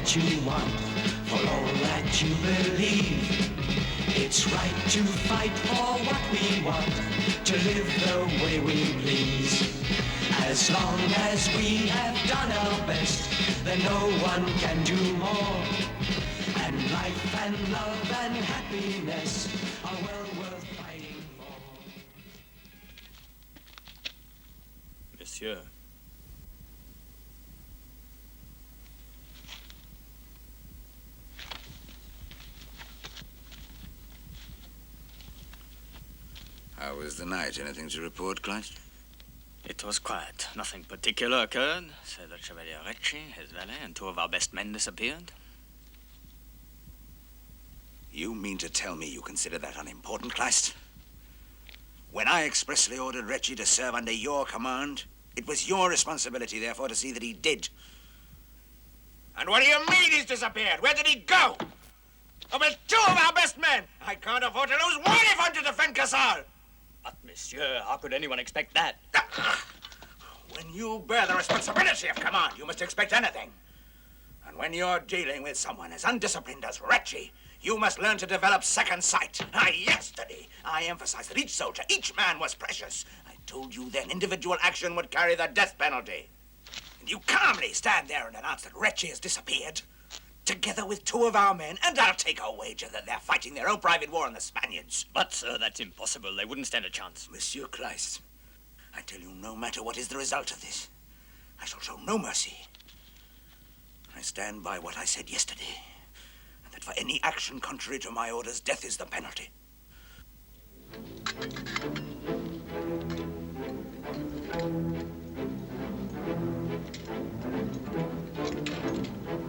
what you want, for all that you believe. It's right to fight for what we want, to live the way we please. As long as we have done our best, then no one can do more. And life and love and happiness are well worth fighting for. Monsieur. How was the night? Anything to report, Kleist? It was quiet. Nothing particular occurred. So the Chevalier de Recci, his valet, and 2 of our best men disappeared. You mean to tell me you consider that unimportant, Kleist? When I expressly ordered Recci to serve under your command, it was your responsibility, therefore, to see that he did. And what do you mean he's disappeared? Where did he go? Oh, with 2 of our best men! I can't afford to lose one if I'm to defend Casal! But, monsieur, how could anyone expect that? When you bear the responsibility of command, you must expect anything. And when you're dealing with someone as undisciplined as Recci, you must learn to develop second sight. Yesterday, I emphasized that each soldier, each man was precious. I told you then individual action would carry the death penalty. And you calmly stand there and announce that Recci has disappeared, together with 2 of our men, and I'll take a wager that they're fighting their own private war on the Spaniards. But, sir, that's impossible. They wouldn't stand a chance. Monsieur Kleist, I tell you, no matter what is the result of this, I shall show no mercy. I stand by what I said yesterday, and that for any action contrary to my orders, death is the penalty.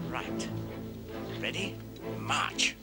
Right. Ready? March.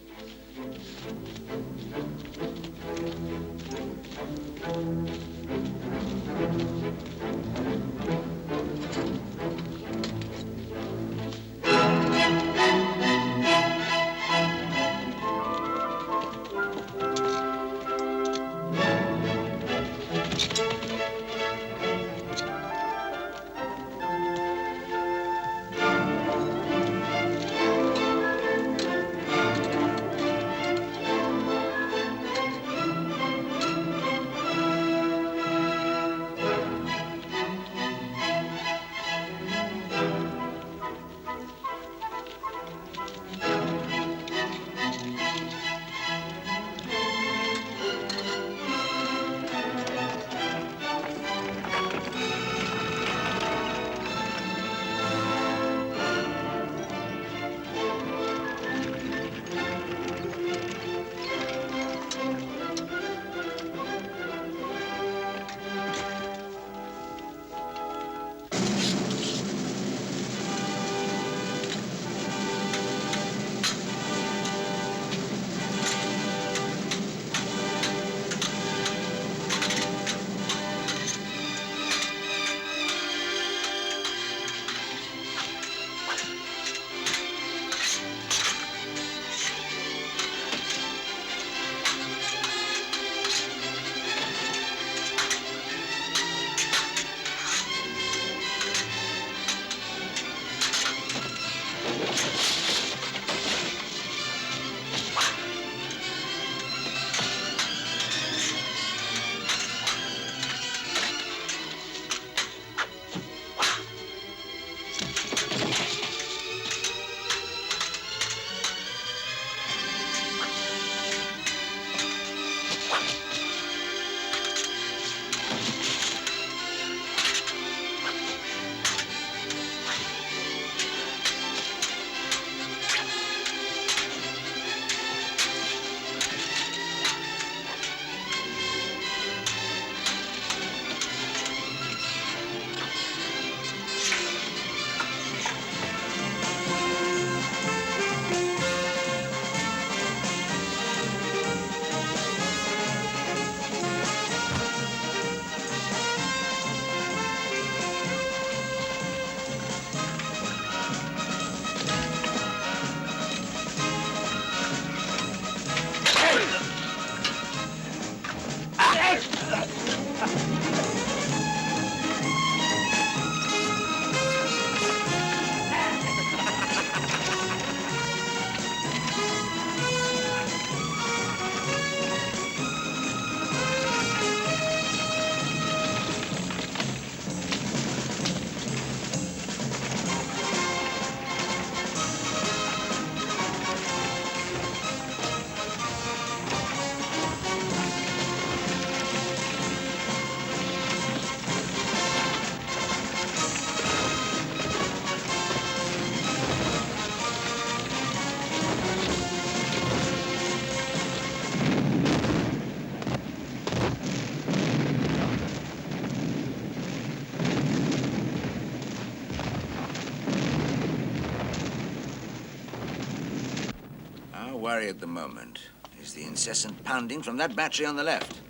worry at the moment is the incessant pounding from that battery on the left.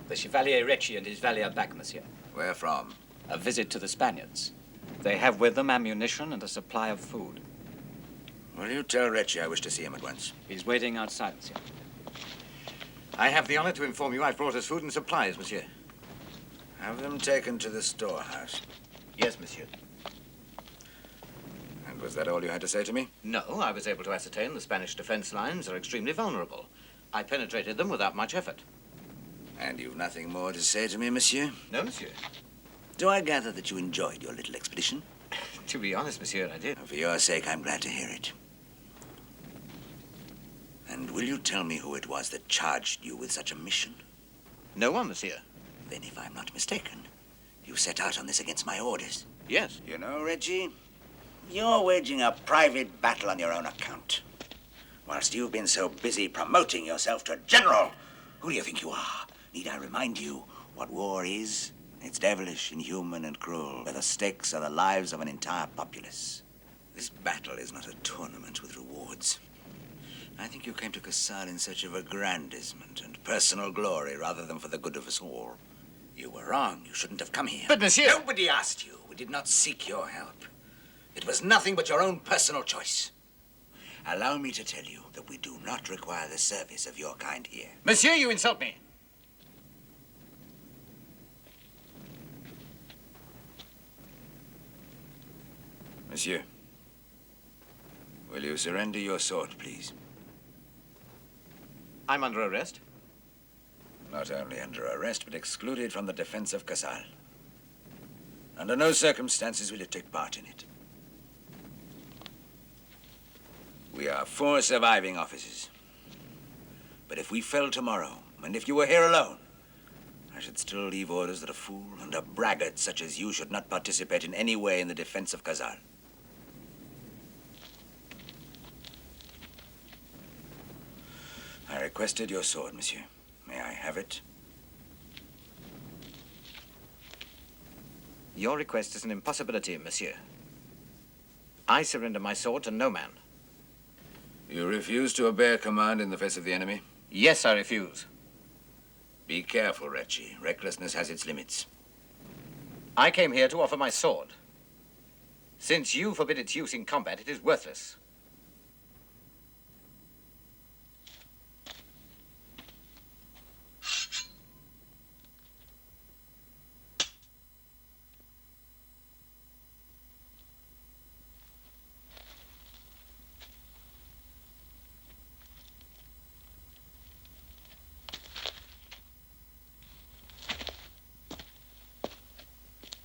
The Chevalier Recci and his valet are back, monsieur. Where from? A visit to the Spaniards. They have with them ammunition and a supply of food. Will you tell Recci I wish to see him at once? He's waiting outside, monsieur. I have the honor to inform you I've brought us food and supplies, monsieur. Have them taken to the storehouse. Yes, monsieur. And was that all you had to say to me? No, I was able to ascertain the Spanish defense lines are extremely vulnerable. I penetrated them without much effort. And you've nothing more to say to me, monsieur? No, monsieur. Do I gather that you enjoyed your little expedition? To be honest, monsieur, I did. For your sake, I'm glad to hear it. And will you tell me who it was that charged you with such a mission? No one, monsieur. Then, if I'm not mistaken, you set out on this against my orders. Yes. You know, Reggie, you're waging a private battle on your own account. Whilst you've been so busy promoting yourself to general, who do you think you are? Need I remind you what war is? It's devilish, inhuman, and cruel, where the stakes are the lives of an entire populace. This battle is not a tournament with rewards. I think you came to Casal in search of aggrandizement and personal glory rather than for the good of us all. You were wrong. You shouldn't have come here. But, monsieur... Nobody asked you. We did not seek your help. It was nothing but your own personal choice. Allow me to tell you that we do not require the service of your kind here. Monsieur, you insult me. Monsieur, will you surrender your sword, please? I'm under arrest. Not only under arrest, but excluded from the defense of Casal. Under no circumstances will you take part in it. We are 4 surviving officers. But if we fell tomorrow, and if you were here alone, I should still leave orders that a fool and a braggart such as you should not participate in any way in the defense of Casal. I requested your sword, monsieur. May I have it? Your request is an impossibility, monsieur. I surrender my sword to no man. You refuse to obey a command in the face of the enemy? Yes, I refuse. Be careful, Recci. Recklessness has its limits. I came here to offer my sword. Since you forbid its use in combat, it is worthless.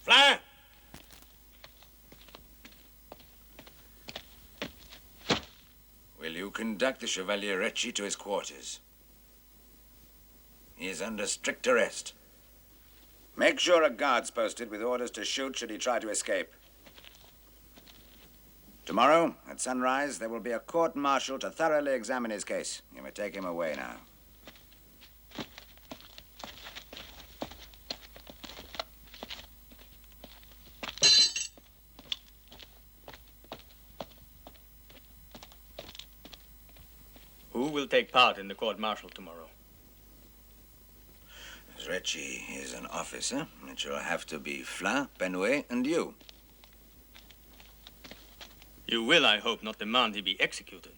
Fly! Will you conduct the Chevalier Recci to his quarters? He is under strict arrest. Make sure a guard's posted with orders to shoot should he try to escape. Tomorrow, at sunrise, there will be a court-martial to thoroughly examine his case. You may take him away now. Who will take part in the court-martial tomorrow? As Recci is an officer, it shall have to be Flin, Penouet, and you. You will, I hope, not demand he be executed.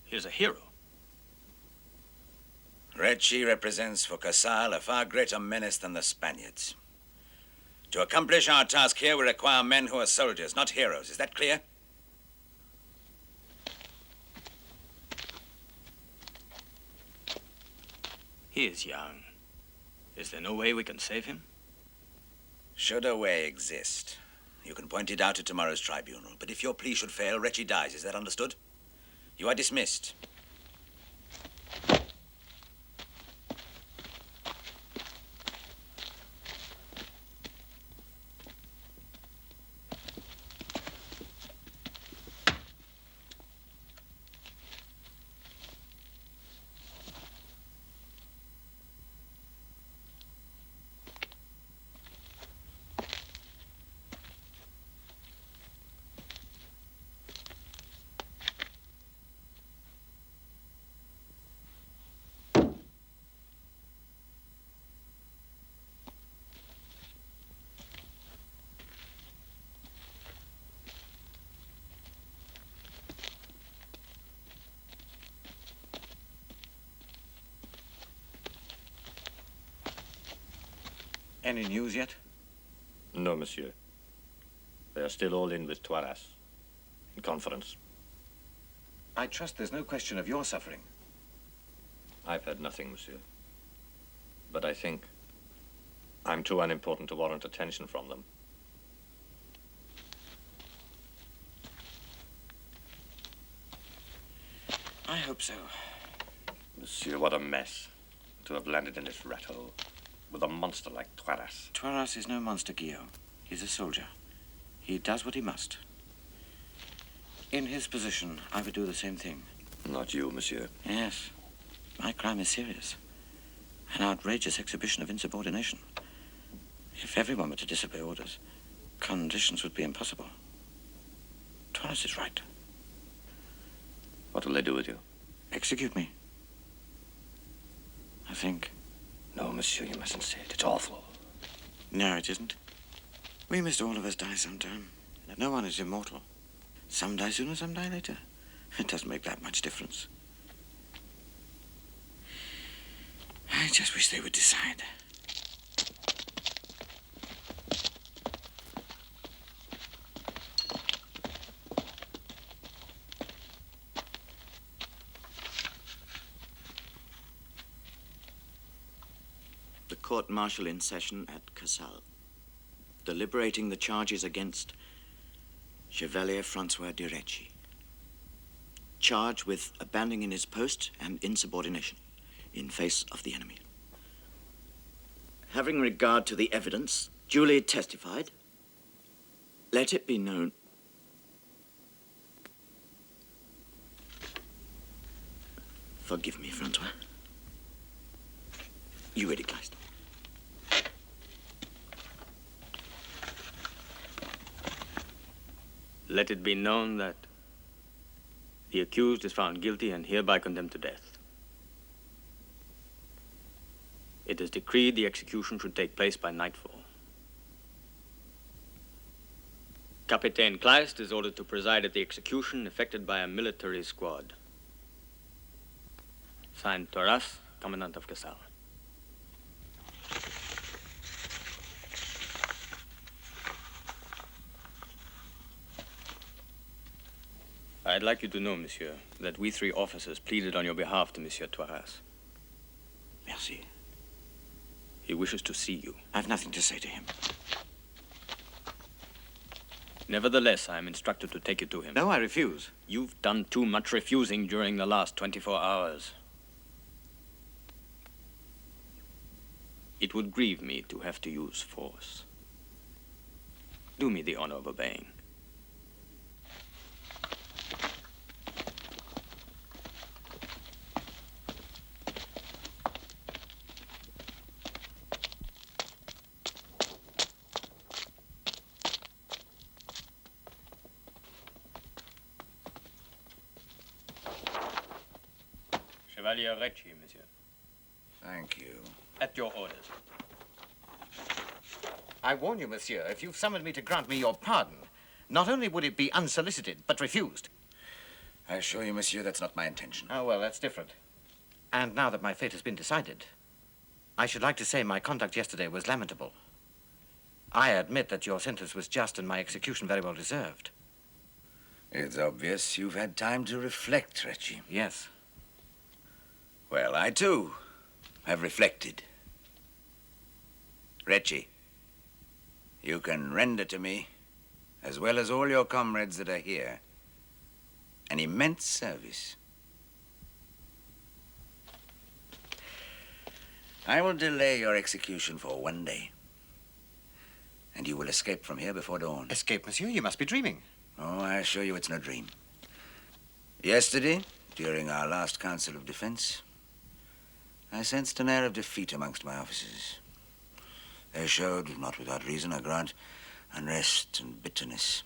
He is a hero. Recci represents for Casal a far greater menace than the Spaniards. To accomplish our task here, we require men who are soldiers, not heroes. Is that clear? He is young. Is there no way we can save him? Should a way exist, you can point it out at tomorrow's tribunal. But if your plea should fail, Recci dies. Is that understood? You are dismissed. Any news yet? No, monsieur. They are still all in with Toiras. In conference. I trust there's no question of your suffering. I've heard nothing, monsieur. But I think I'm too unimportant to warrant attention from them. I hope so. Monsieur, what a mess to have landed in this rat hole with a monster like Toiras. Toiras is no monster, Guillaume. He's a soldier. He does what he must. In his position, I would do the same thing. Not you, monsieur. Yes. My crime is serious. An outrageous exhibition of insubordination. If everyone were to disobey orders, conditions would be impossible. Toiras is right. What will they do with you? Execute me. I think. No, monsieur, you mustn't say it. It's awful. No, it isn't. We must all of us die sometime. No one is immortal. Some die sooner, some die later. It doesn't make that much difference. I just wish they would decide. The court-martial in session at Casal, deliberating the charges against Chevalier Francois de Recci, charged with abandoning his post and insubordination in face of the enemy. Having regard to the evidence duly testified, let it be known Forgive me, Francois. You read it, Kleist. Let it be known that the accused is found guilty and hereby condemned to death. It is decreed the execution should take place by nightfall. Capitaine Kleist is ordered to preside at the execution effected by a military squad. Signed, Toiras, Commandant of Casal. I'd like you to know, monsieur, that we 3 officers pleaded on your behalf to Monsieur Toiras. Merci. He wishes to see you. I've nothing to say to him. Nevertheless, I am instructed to take you to him. No, I refuse. You've done too much refusing during the last 24 hours. It would grieve me to have to use force. Do me the honor of obeying. Chevalier Recci, monsieur. Thank you. At your orders. I warn you, monsieur, if you've summoned me to grant me your pardon, not only would it be unsolicited, but refused. I assure you, monsieur, that's not my intention. Oh, well, that's different. And now that my fate has been decided, I should like to say my conduct yesterday was lamentable. I admit that your sentence was just and my execution very well deserved. It's obvious you've had time to reflect, Recci. Yes. Well, I, too, have reflected. Recci, you can render to me, as well as all your comrades that are here, an immense service. I will delay your execution for 1 day, and you will escape from here before dawn. Escape, monsieur? You must be dreaming. Oh, I assure you it's no dream. Yesterday, during our last council of defense, I sensed an air of defeat amongst my officers. They showed, not without reason, I grant, unrest and bitterness.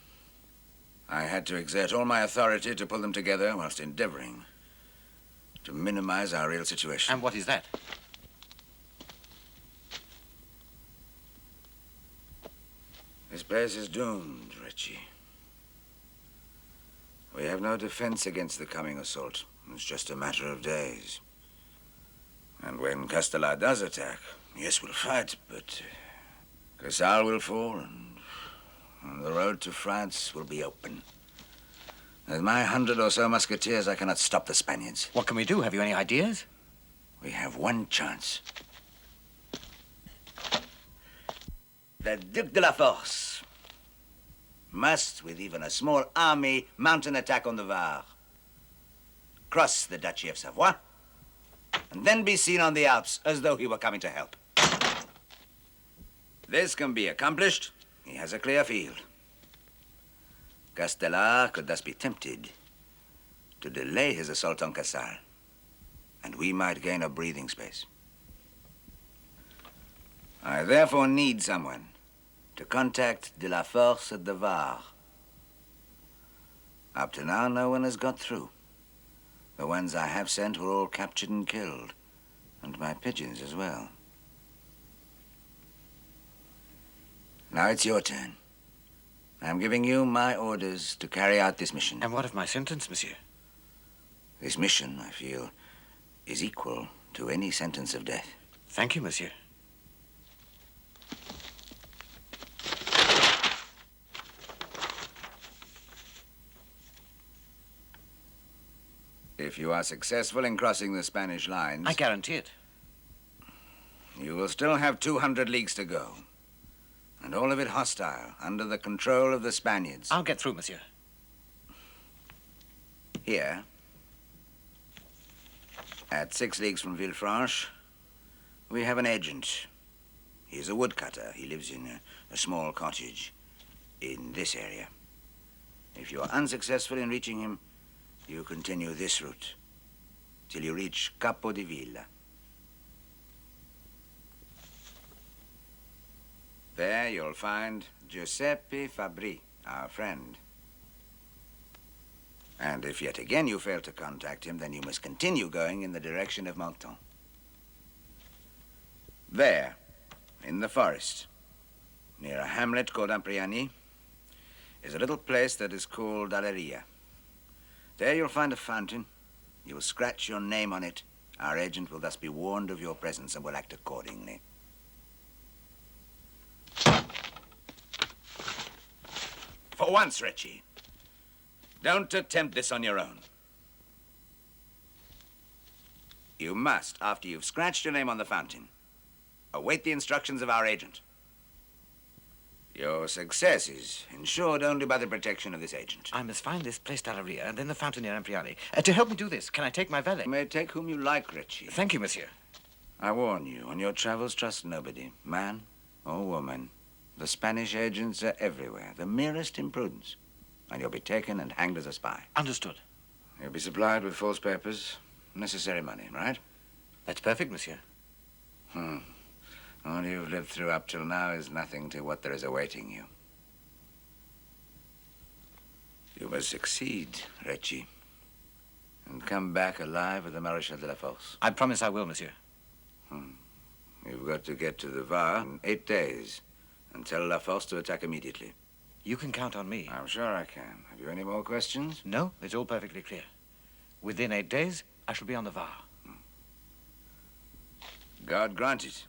I had to exert all my authority to pull them together whilst endeavoring to minimize our real situation. And what is that? This place is doomed, Recci. We have no defense against the coming assault. It's just a matter of days. And when Castellar does attack, yes, we'll fight, but Casal will fall, and the road to France will be open. With my 100 or so musketeers, I cannot stop the Spaniards. What can we do? Have you any ideas? We have one chance. The Duc de la Force must, with even a small army, mount an attack on the Var, cross the Duchy of Savoy, and then be seen on the Alps as though he were coming to help. This can be accomplished. He has a clear field. Castellar could thus be tempted to delay his assault on Casal, and we might gain a breathing space. I therefore need someone to contact de la Force at the Var. Up to now, no one has got through. The ones I have sent were all captured and killed, and my pigeons as well. Now it's your turn. I'm giving you my orders to carry out this mission. And what of my sentence, monsieur? This mission, I feel, is equal to any sentence of death. Thank you, monsieur. If you are successful in crossing the Spanish lines, I guarantee it. you will still have 200 leagues to go. And all of it hostile, under the control of the Spaniards. I'll get through, monsieur. Here, at 6 leagues from Villefranche, we have an agent. He's a woodcutter. He lives in a small cottage in this area. If you are unsuccessful in reaching him, you continue this route till you reach Capo di Villa. There you'll find Giuseppe Fabri, our friend. And if yet again you fail to contact him, then you must continue going in the direction of Menton. There, in the forest, near a hamlet called Ampriani, is a little place that is called Alleria. There you'll find a fountain. You will scratch your name on it. Our agent will thus be warned of your presence and will act accordingly. For once, Recci, don't attempt this on your own. You must, after you've scratched your name on the fountain, await the instructions of our agent. Your success is ensured only by the protection of this agent. I must find this place d'Alleria and then the fountain near Ampriani. To help me do this, can I take my valet? You may take whom you like, Recci. Thank you, monsieur. I warn you, on your travels, trust nobody, man or woman. The Spanish agents are everywhere. The merest imprudence, and you'll be taken and hanged as a spy. Understood. You'll be supplied with false papers, necessary money, right? That's perfect, monsieur. All you've lived through up till now is nothing to what there is awaiting you. You must succeed, Recci, and come back alive with the Marechal de la Force. I promise I will, monsieur. You've got to get to the Var in 8 days and tell La Force to attack immediately. You can count on me. I'm sure I can. Have you any more questions? No, it's all perfectly clear. Within 8 days, I shall be on the Var. God grant it.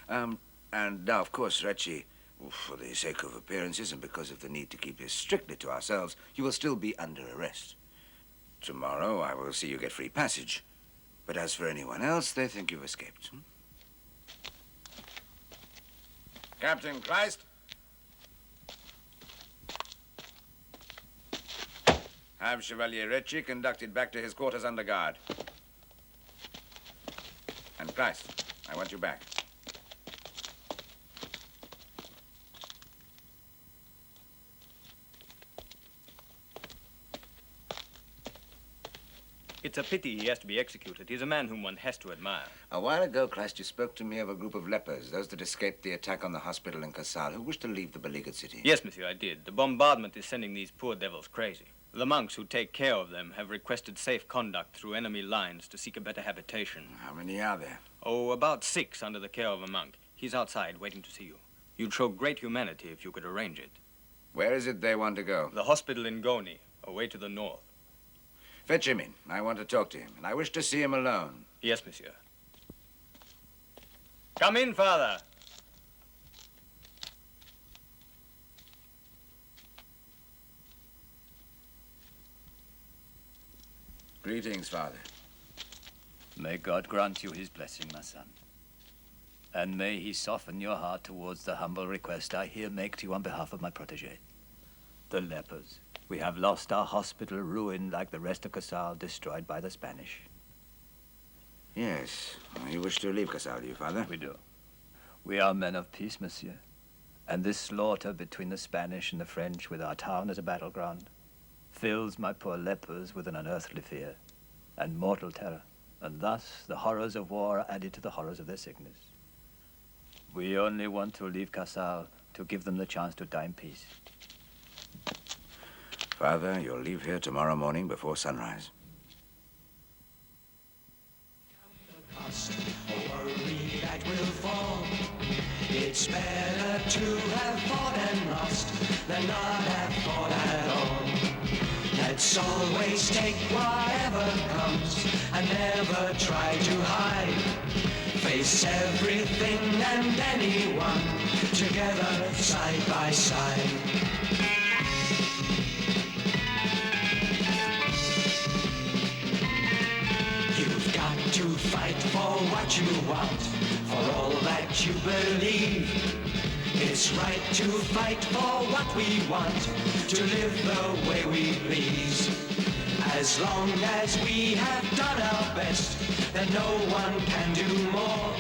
And now, of course, Recci, for the sake of appearances and because of the need to keep this strictly to ourselves, you will still be under arrest. Tomorrow, I will see you get free passage. But as for anyone else, they think you've escaped. Captain Christ? Have Chevalier Recci conducted back to his quarters under guard. And Christ, I want you back. It's a pity he has to be executed. He's a man whom one has to admire. A while ago, Christ, you spoke to me of a group of lepers, those that escaped the attack on the hospital in Casal, who wished to leave the beleaguered city. Yes, monsieur, I did. The bombardment is sending these poor devils crazy. The monks who take care of them have requested safe conduct through enemy lines to seek a better habitation. How many are there? Oh, about 6 under the care of a monk. He's outside waiting to see you. You'd show great humanity if you could arrange it. Where is it they want to go? The hospital in Goni, away to the north. Fetch him in. I want to talk to him, and I wish to see him alone. Yes, monsieur. Come in, father. Greetings, Father. May God grant you his blessing, my son. And may he soften your heart towards the humble request I here make to you on behalf of my protege. The lepers. We have lost our hospital, ruined like the rest of Casal, destroyed by the Spanish. Yes. You wish to leave Casal, do you, Father? We do. We are men of peace, monsieur. And this slaughter between the Spanish and the French, with our town as a battleground, fills my poor lepers with an unearthly fear and mortal terror. And thus the horrors of war are added to the horrors of their sickness. We only want to leave Casal to give them the chance to die in peace. Father, you'll leave here tomorrow morning before sunrise. Cost a worry that will fall. It's better to have fought and lost than not have fought at all. Let's always take whatever comes and never try to hide. Face everything and anyone together side by side. You've got to fight for what you want, for all that you believe. It's right to fight for what we want, to live the way we please. As long as we have done our best, then no one can do more.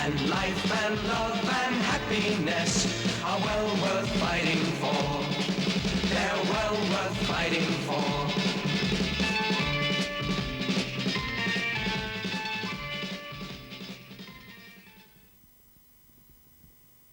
And life and love and happiness are well worth fighting for. They're well worth fighting for.